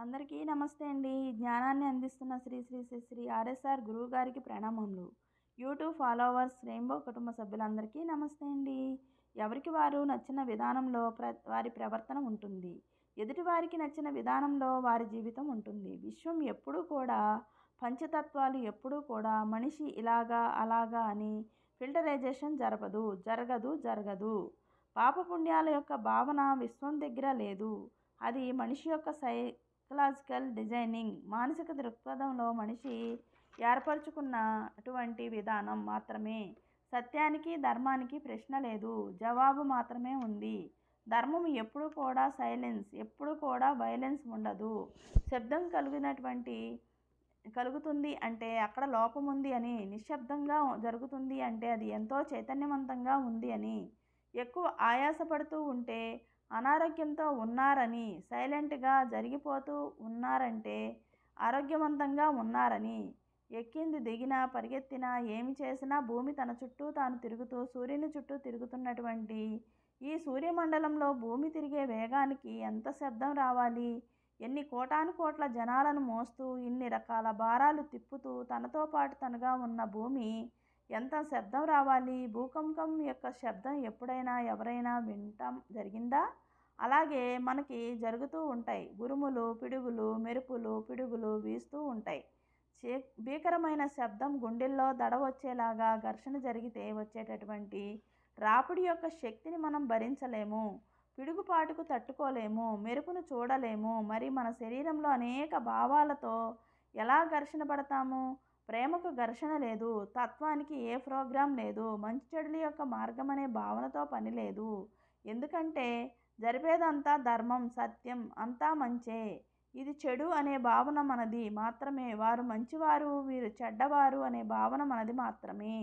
అందరికీ నమస్తే అండి. జ్ఞానాన్ని అందిస్తున్న శ్రీ శ్రీ శ్రీ శ్రీ ఆర్ఎస్ఆర్ గురువు గారికి ప్రణామములు. యూట్యూబ్ ఫాలోవర్స్, రెయిన్బో కుటుంబ సభ్యులందరికీ నమస్తే అండి. ఎవరికి వారు నచ్చిన విధానంలో వారి ప్రవర్తన ఉంటుంది. ఎదుటివారికి నచ్చిన విధానంలో వారి జీవితం ఉంటుంది. విశ్వం ఎప్పుడూ కూడా పంచతత్వాలు ఎప్పుడూ కూడా మనిషి ఇలాగా అలాగా అని ఫిల్టరైజేషన్ జరగదు. పాపపుణ్యాల యొక్క భావన విశ్వం దగ్గర లేదు. అది మనిషి యొక్క సైకలాజికల్ డిజైనింగ్, మానసిక దృక్పథంలో మనిషి ఏర్పరచుకున్న అటువంటి విధానం మాత్రమే. సత్యానికి ధర్మానికి ప్రశ్న లేదు, జవాబు మాత్రమే ఉంది. ధర్మం ఎప్పుడు కూడా సైలెన్స్, ఎప్పుడు కూడా వైలెన్స్ ఉండదు. శబ్దం కలుగుతుంది అంటే అక్కడ లోపం ఉంది అని, నిశ్శబ్దంగా జరుగుతుంది అంటే అది ఎంతో చైతన్యవంతంగా ఉంది అని, ఎక్కువ ఆయాసపడుతూ ఉంటే అనారోగ్యంతో ఉన్నారని, సైలెంట్గా జరిగిపోతూ ఉన్నారంటే ఆరోగ్యవంతంగా ఉన్నారని, ఎక్కింది దిగినా పరిగెత్తినా ఏమి చేసినా భూమి తన చుట్టూ తాను తిరుగుతూ సూర్యుని చుట్టూ తిరుగుతున్నటువంటి ఈ సూర్యమండలంలో భూమి తిరిగే వేగానికి ఎంత శబ్దం రావాలి? ఎన్ని కోటాను కోట్ల జనాలను మోస్తూ ఇన్ని రకాల భారాలు తిప్పుతూ తనతో పాటు తనగా ఉన్న భూమి ఎంత శబ్దం రావాలి? భూకంపం యొక్క శబ్దం ఎప్పుడైనా ఎవరైనా వినటం జరిగిందా? అలాగే మనకి జరుగుతూ ఉంటాయి. ఉరుములు, పిడుగులు, మెరుపులు, పిడుగులు వీస్తూ ఉంటాయి. భీకరమైన శబ్దం గుండెల్లో దడ వచ్చేలాగా ఘర్షణ జరిగితే వచ్చేటటువంటి రాపిడి యొక్క శక్తిని మనం భరించలేము. పిడుగుపాటుకు తట్టుకోలేము, మెరుపును చూడలేము. మరి మన శరీరంలో అనేక భావాలతో ఎలా ఘర్షణ పడతాము? ప్రేమకు ఘర్షణ లేదు, తత్వానికి ఏ ప్రోగ్రాం లేదు, మంచి చెడుల యొక్క మార్గం అనే భావనతో పని లేదు. ఎందుకంటే జరిపేదంతా ధర్మం, సత్యం, అంతా మంచే. ఇది చెడు అనే భావన మనది మాత్రమే. వారు మంచివారు, వీరు చెడ్డవారు అనే భావన మనది మాత్రమే.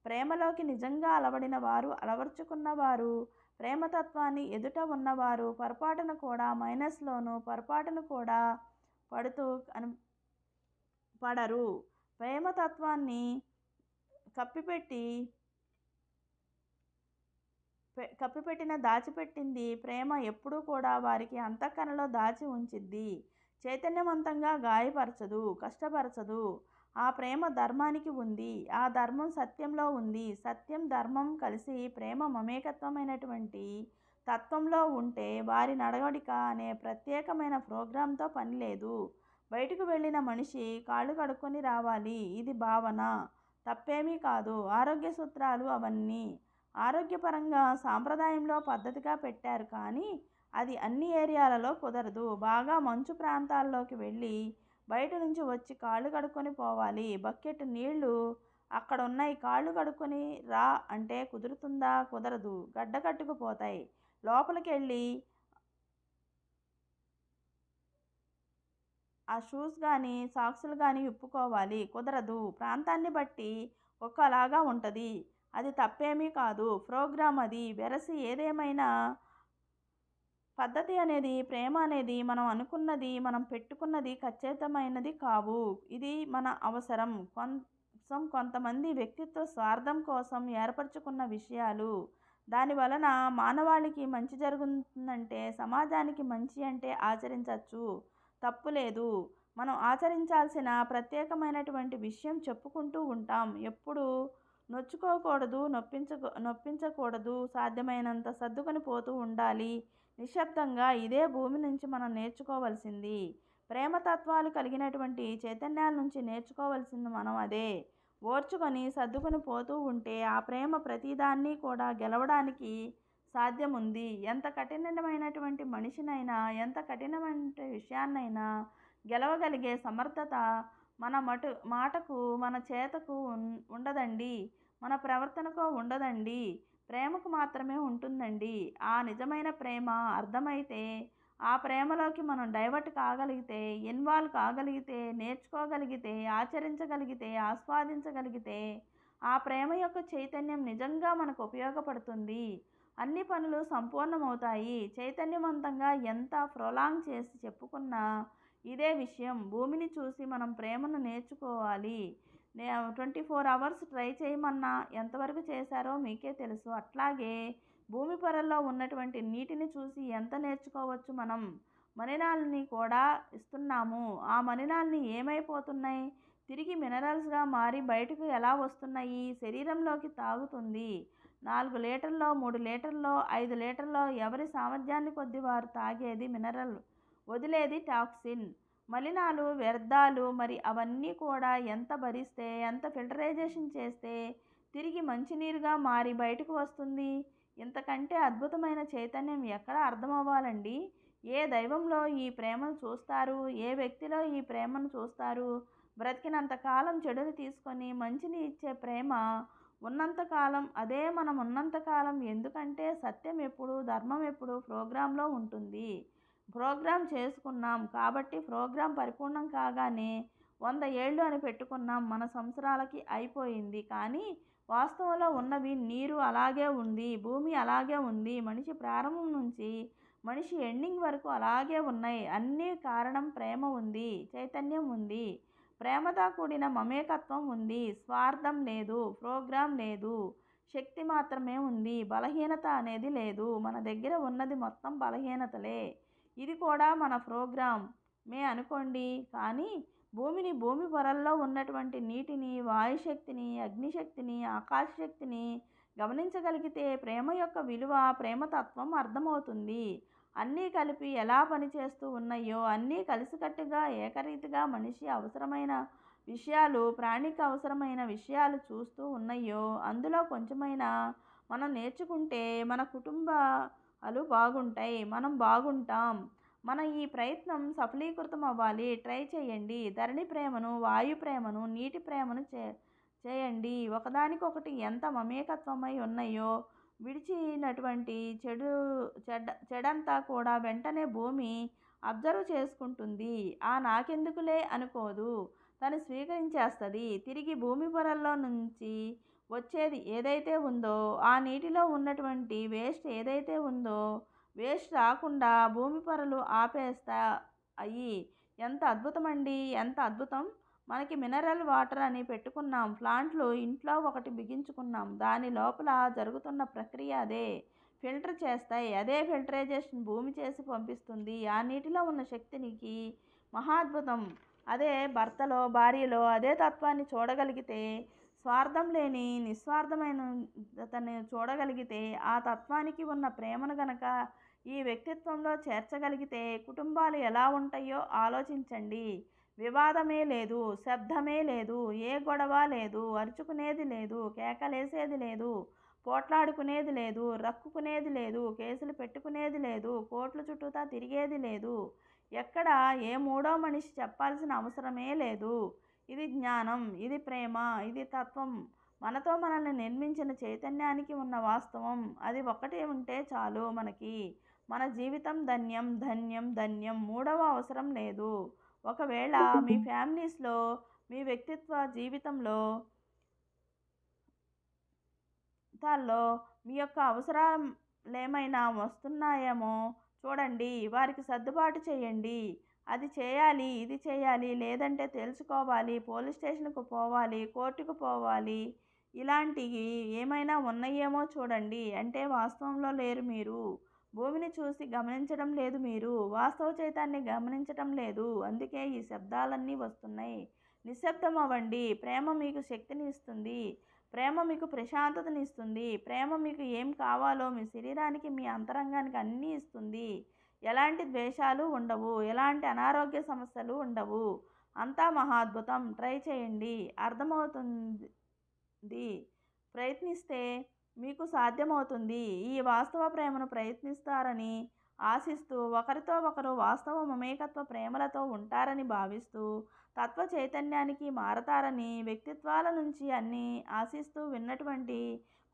ప్రేమలోకి నిజంగా అలవడిన వారు, అలవర్చుకున్నవారు, ప్రేమతత్వాన్ని ఎదుట ఉన్నవారు పొరపాటును కూడా మైనస్లోను పొరపాటును కూడా పడరు. ప్రేమతత్వాన్ని కప్పిపెట్టిన దాచిపెట్టింది ప్రేమ ఎప్పుడూ కూడా వారికి అంతఃకరణలో దాచి ఉంచిద్ది. చైతన్యవంతంగా గాయపరచదు, కష్టపరచదు. ఆ ప్రేమ ధర్మానికి ఉంది, ఆ ధర్మం సత్యంలో ఉంది. సత్యం ధర్మం కలిసి ప్రేమ మమేకత్వమైనటువంటి తత్వంలో ఉంటే వారి నడవడిక అనే ప్రత్యేకమైన ప్రోగ్రాంతో పని లేదు. బయటకు వెళ్ళిన మనిషి కాళ్ళు కడుక్కొని రావాలి, ఇది భావన. తప్పేమీ కాదు. ఆరోగ్య సూత్రాలు అవన్నీ ఆరోగ్యపరంగా సాంప్రదాయంలో పద్ధతిగా పెట్టారు, కానీ అది అన్ని ఏరియాలలో కుదరదు. బాగా మంచు ప్రాంతాల్లోకి వెళ్ళి బయట నుంచి వచ్చి కాళ్ళు కడుక్కొని పోవాలి. బకెట్ నీళ్లు అక్కడ ఉన్నాయి, కాళ్ళు కడుక్కొని రా అంటే కుదురుతుందా? కుదరదు, గడ్డ కట్టుకుపోతాయి. లోపలికి వెళ్ళి ఆ షూస్ కానీ సాక్సులు కానీ విప్పుకోవాలి, కుదరదు. ప్రాంతాన్ని బట్టి ఒక్కలాగా ఉంటుంది. అది తప్పేమీ కాదు, ప్రోగ్రాం అది. వెరసి ఏదేమైనా పద్ధతి అనేది, ప్రేమ అనేది మనం అనుకున్నది, మనం పెట్టుకున్నది ఖచ్చితమైనది కావు. ఇది మన అవసరం కోసం, కొంతమంది వ్యక్తిత్వ స్వార్థం కోసం ఏర్పరచుకున్న విషయాలు. దాని వలన మానవాళికి మంచి జరుగుతుందంటే, సమాజానికి మంచి అంటే ఆచరించవచ్చు, తప్పు లేదు. మనం ఆచరించాల్సిన ప్రత్యేకమైనటువంటి విషయం చెప్పుకుంటూ ఉంటాం. ఎప్పుడు నొచ్చుకోకూడదు, నొప్పించకూడదు. సాధ్యమైనంత సర్దుకొని పోతూ ఉండాలి నిశ్శబ్దంగా. ఇదే భూమి నుంచి మనం నేర్చుకోవలసింది. ప్రేమతత్వాలు కలిగినటువంటి చైతన్యాల నుంచి నేర్చుకోవలసింది మనం అదే. ఓర్చుకొని సర్దుకొని పోతూ ఉంటే ఆ ప్రేమ ప్రతిదాన్ని కూడా గెలవడానికి సాధ్యం ఉంది. ఎంత కఠినమైనటువంటి మనిషినైనా, ఎంత కఠినమైన విషయాన్నైనా గెలవగలిగే సమర్థత మన మాటకు, మన చేతకు ఉండదండి. మన ప్రవర్తనకు ఉండదండి. ప్రేమకు మాత్రమే ఉంటుందండి. ఆ నిజమైన ప్రేమ అర్థమైతే, ఆ ప్రేమలోకి మనం డైవర్ట్ కాగలిగితే, ఇన్వాల్వ్ కాగలిగితే, నేర్చుకోగలిగితే, ఆచరించగలిగితే, ఆస్వాదించగలిగితే, ఆ ప్రేమ యొక్క చైతన్యం నిజంగా మనకు ఉపయోగపడుతుంది. అన్ని పనులు సంపూర్ణమవుతాయి. చైతన్యవంతంగా ఎంత ప్రొలాంగ్ చేసి చెప్పుకున్నా ఇదే విషయం. భూమిని చూసి మనం ప్రేమను నేర్చుకోవాలి. 24 అవర్స్ ట్రై చేయమన్నా ఎంతవరకు చేశారో మీకే తెలుసు. అట్లాగే భూమి పొరల్లో ఉన్నటువంటి నీటిని చూసి ఎంత నేర్చుకోవచ్చు మనం. మలినాలని కూడా ఇస్తున్నాము. ఆ మలినాలని ఏమైపోతున్నాయి? తిరిగి మినరల్స్గా మారి బయటకు ఎలా వస్తున్నాయి? శరీరంలోకి తాగుతుంది. 4 లీటర్లో 3 లీటర్లో 5 లీటర్లో ఎవరి సామర్థ్యాన్ని కొద్ది వారు తాగేది మినరల్, వదిలేది టాక్సిన్. మలినాలు, వ్యర్థాలు, మరి అవన్నీ కూడా ఎంత భరిస్తే, ఎంత ఫిల్టరైజేషన్ చేస్తే తిరిగి మంచినీరుగా మారి బయటకు వస్తుంది? ఇంతకంటే అద్భుతమైన చైతన్యం ఎక్కడ అర్థమవ్వాలండి? ఏ దైవంలో ఈ ప్రేమను చూస్తారు? ఏ వ్యక్తిలో ఈ ప్రేమను చూస్తారు? బ్రతికినంతకాలం చెడుని తీసుకొని మంచిని ఇచ్చే ప్రేమ ఉన్నంతకాలం, అదే మనం ఉన్నంతకాలం. ఎందుకంటే సత్యం ఎప్పుడు, ధర్మం ఎప్పుడు ప్రోగ్రాంలో ఉంటుంది. ప్రోగ్రాం చేసుకున్నాం కాబట్టి ప్రోగ్రాం పరిపూర్ణం కాగానే 100 ఏళ్ళు అని పెట్టుకున్నాం. మన సంవత్సరాలకి అయిపోయింది. కానీ వాస్తవంలో ఉన్నవి నీరు అలాగే ఉంది, భూమి అలాగే ఉంది, మనిషి ప్రారంభం నుంచి మనిషి ఎండింగ్ వరకు అలాగే ఉన్నాయి. అన్నీ కారణం ప్రేమ ఉంది, చైతన్యం ఉంది, ప్రేమతో కూడిన మమేకత్వం ఉంది. స్వార్థం లేదు, ప్రోగ్రాం లేదు, శక్తి మాత్రమే ఉంది. బలహీనత అనేది లేదు. మన దగ్గర ఉన్నది మొత్తం బలహీనతలే. ఇది కూడా మన ప్రోగ్రామే అనుకోండి. కానీ భూమిని, భూమి పొరల్లో ఉన్నటువంటి నీటిని, వాయుశక్తిని, అగ్నిశక్తిని, ఆకాశశక్తిని గమనించగలిగితే ప్రేమ యొక్క విలువ, ప్రేమతత్వం అర్థమవుతుంది. అన్నీ కలిపి ఎలా పనిచేస్తూ ఉన్నాయో, అన్నీ కలిసికట్టుగా ఏకరీతిగా మనిషి అవసరమైన విషయాలు, ప్రాణికి అవసరమైన విషయాలు చూస్తూ ఉన్నాయో, అందులో కొంచెమైనా మనం నేర్చుకుంటే మన కుటుంబాలు బాగుంటాయి, మనం బాగుంటాం. మన ఈ ప్రయత్నం సఫలీకృతం అవ్వాలి. ట్రై చేయండి. ధరణి ప్రేమను, వాయు ప్రేమను, నీటి ప్రేమను చేయండి. ఒకదానికొకటి ఎంత మమేకత్వమై ఉన్నాయో, విడిచినటువంటి చెడంతా కూడా వెంటనే భూమి అబ్జర్వ్ చేసుకుంటుంది. నాకెందుకులే అనుకోదు, తను స్వీకరించేస్తుంది. తిరిగి భూమి పొరల్లో నుంచి వచ్చేది ఏదైతే ఉందో, ఆ నీటిలో ఉన్నటువంటి వేస్ట్ ఏదైతే ఉందో, వేస్ట్ రాకుండా భూమి పొరలు ఆపేస్తాయి. ఎంత అద్భుతమండి, ఎంత అద్భుతం! మనకి మినరల్ వాటర్ అని పెట్టుకున్నాం. ప్లాంట్లు ఇంట్లో ఒకటి బిగించుకున్నాం. దాని లోపల జరుగుతున్న ప్రక్రియ అదే. ఫిల్టర్ చేస్తాయి. అదే ఫిల్టరైజేషన్ భూమి చేసి పంపిస్తుంది. ఆ నీటిలో ఉన్న శక్తినికి మహాద్భుతం. అదే భర్తలో, భార్యలో అదే తత్వాన్ని చూడగలిగితే, స్వార్థం లేని నిస్వార్థమైన అతన్ని చూడగలిగితే, ఆ తత్వానికి ఉన్న ప్రేమను గనక ఈ వ్యక్తిత్వంలో చేర్చగలిగితే కుటుంబాలు ఎలా ఉంటాయో ఆలోచించండి. వివాదమే లేదు, శబ్దమే లేదు, ఏ గొడవ లేదు, అరుచుకునేది లేదు, కేకలేసేది లేదు, పోట్లాడుకునేది లేదు, రక్కుకునేది లేదు, కేసులు పెట్టుకునేది లేదు, కోర్టుల చుట్టూతా తిరిగేది లేదు. ఎక్కడ ఏ మూడో మనిషి చెప్పాల్సిన అవసరమే లేదు. ఇది జ్ఞానం, ఇది ప్రేమ, ఇది తత్వం. మనతో మనల్ని నిర్మించిన చైతన్యానికి ఉన్న వాస్తవం. అది ఒక్కటే ఉంటే చాలు మనకి. మన జీవితం ధన్యం, ధన్యం, ధన్యం. మూడవ అవసరం లేదు. ఒకవేళ మీ ఫ్యామిలీస్లో, మీ వ్యక్తిత్వ జీవితంలో తాల్లో మీ యొక్క అవసరాలేమైనా వస్తున్నాయేమో చూడండి. వారికి సర్దుబాటు చేయండి. అది చేయాలి, ఇది చేయాలి, లేదంటే తెలుసుకోవాలి, పోలీస్ స్టేషన్కు పోవాలి, కోర్టుకు పోవాలి, ఇలాంటివి ఏమైనా ఉన్నాయేమో చూడండి. అంటే వాస్తవంలో లేరు మీరు. భూమిని చూసి గమనించడం లేదు మీరు. వాస్తవ చైతాన్ని గమనించటం లేదు. అందుకే ఈ శబ్దాలన్నీ వస్తున్నాయి. నిశ్శబ్దం అవ్వండి. ప్రేమ మీకు శక్తిని ఇస్తుంది. ప్రేమ మీకు ప్రశాంతతని ఇస్తుంది. ప్రేమ మీకు ఏం కావాలో మీ శరీరానికి, మీ అంతరంగానికి అన్నీ ఇస్తుంది. ఎలాంటి ద్వేషాలు ఉండవు, ఎలాంటి అనారోగ్య సమస్యలు ఉండవు. అంతా మహాద్భుతం. ట్రై చేయండి, అర్థమవుతుంది. ప్రయత్నిస్తే మీకు సాధ్యమవుతుంది. ఈ వాస్తవ ప్రేమను ప్రయత్నిస్తారని ఆశిస్తూ, ఒకరితో ఒకరు వాస్తవ మమేకత్వ ప్రేమలతో ఉంటారని భావిస్తూ, తత్వ చైతన్యానికి మారతారని వ్యక్తిత్వాల నుంచి అన్నీ ఆశిస్తూ విన్నటువంటి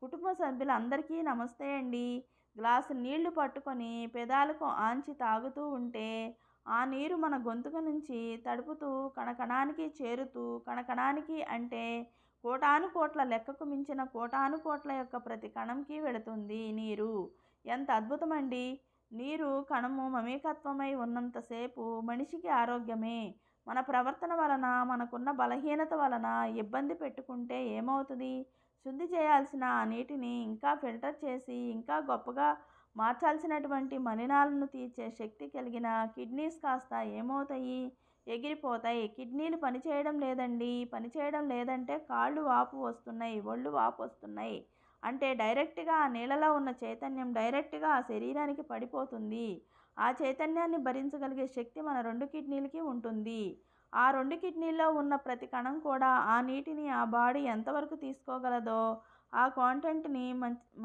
కుటుంబ సభ్యులందరికీ నమస్తే అండి. గ్లాసు నీళ్లు పట్టుకొని పెదాలకు ఆంచి తాగుతూ ఉంటే, ఆ నీరు మన గొంతుకు నుంచి తడుపుతూ కణకణానికి చేరుతూ, కణకణానికి అంటే కోటాను కోట్ల, లెక్కకు మించిన కోటాను కోట్ల యొక్క ప్రతి కణంకి వెళుతుంది నీరు. ఎంత అద్భుతమండి! నీరు కణము మమేకత్వమై ఉన్నంతసేపు మనిషికి ఆరోగ్యమే. మన ప్రవర్తన వలన, మనకున్న బలహీనత వలన ఇబ్బంది పెట్టుకుంటే ఏమవుతుంది? శుద్ధి చేయాల్సిన ఆ నీటిని ఇంకా ఫిల్టర్ చేసి ఇంకా గొప్పగా మార్చాల్సినటువంటి మలినాలను తీర్చే శక్తి కలిగిన కిడ్నీస్ కాస్త ఏమవుతాయి? ఎగిరిపోతాయి. కిడ్నీలు పనిచేయడం లేదండి, పనిచేయడం లేదంటే కాళ్ళు వాపు వస్తున్నాయి, ఒళ్ళు వాపు వస్తున్నాయి అంటే డైరెక్ట్గా ఆ నీళ్ళలో ఉన్న చైతన్యం డైరెక్ట్గా ఆ శరీరానికి పడిపోతుంది. ఆ చైతన్యాన్ని భరించగలిగే శక్తి మన 2 కిడ్నీలకి ఉంటుంది. ఆ 2 కిడ్నీల్లో ఉన్న ప్రతి కణం కూడా ఆ నీటిని ఆ బాడీ ఎంతవరకు తీసుకోగలదో ఆ కాంటెంట్ని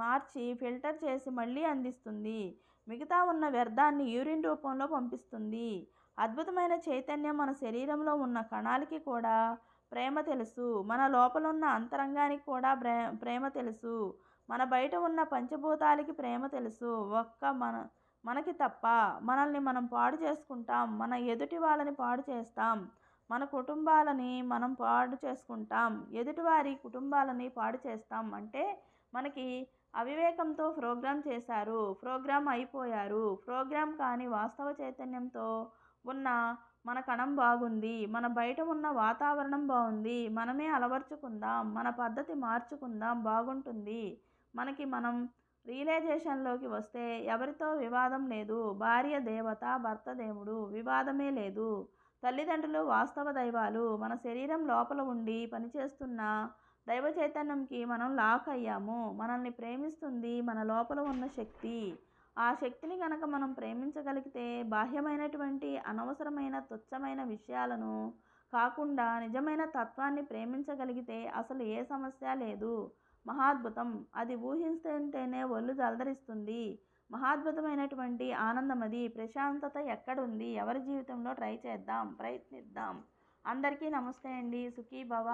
మార్చి ఫిల్టర్ చేసి మళ్ళీ అందిస్తుంది. మిగతా ఉన్న వ్యర్థాన్ని యూరిన్ రూపంలో పంపిస్తుంది. అద్భుతమైన చైతన్యం మన శరీరంలో ఉన్న కణాలకి కూడా ప్రేమ తెలుసు. మన లోపలున్న అంతరంగానికి కూడా ప్రేమ తెలుసు. మన బయట ఉన్న పంచభూతాలకి ప్రేమ తెలుసు. మనకి తప్ప. మనల్ని మనం పాడు చేసుకుంటాం. మన ఎదుటి వాళ్ళని పాడు చేస్తాం. మన కుటుంబాలని మనం పాడు చేసుకుంటాం. ఎదుటివారి కుటుంబాలని పాడు చేస్తాం. అంటే మనకి అవివేకంతో ప్రోగ్రామ్ చేశారు, ప్రోగ్రామ్ అయిపోయారు. ప్రోగ్రామ్ కాని వాస్తవ చైతన్యంతో ఉన్న మన కణం బాగుంది, మన బయట ఉన్న వాతావరణం బాగుంది, మనమే అలవర్చుకుందాం, మన పద్ధతి మార్చుకుందాం, బాగుంటుంది. మనం రియలైజేషన్లోకి వస్తే ఎవరితో వివాదం లేదు. భార్య దేవత, భర్త దేవుడు, వివాదమే లేదు. తల్లిదండ్రులు వాస్తవ దైవాలు. మన శరీరం లోపల ఉండి పనిచేస్తున్న దైవ చైతన్యంకి మనం లాక్ అయ్యాము. మనల్ని ప్రేమిస్తుంది మన లోపల ఉన్న శక్తి. ఆ శక్తిని కనుక మనం ప్రేమించగలిగితే బాహ్యమైనటువంటి అనవసరమైన తుచ్చమైన విషయాలను కాకుండా నిజమైన తత్వాన్ని ప్రేమించగలిగితే అసలు ఏ సమస్య లేదు. మహాద్భుతం. అది ఊహిస్తుంటేనే ఒళ్ళు జలదరిస్తుంది. మహాద్భుతమైనటువంటి ఆనందం అది. ప్రశాంతత ఎక్కడుంది? ఎవరి జీవితంలో ట్రై చేద్దాం, ప్రయత్నిద్దాం. అందరికీ నమస్తే అండి. సుఖీ భవ.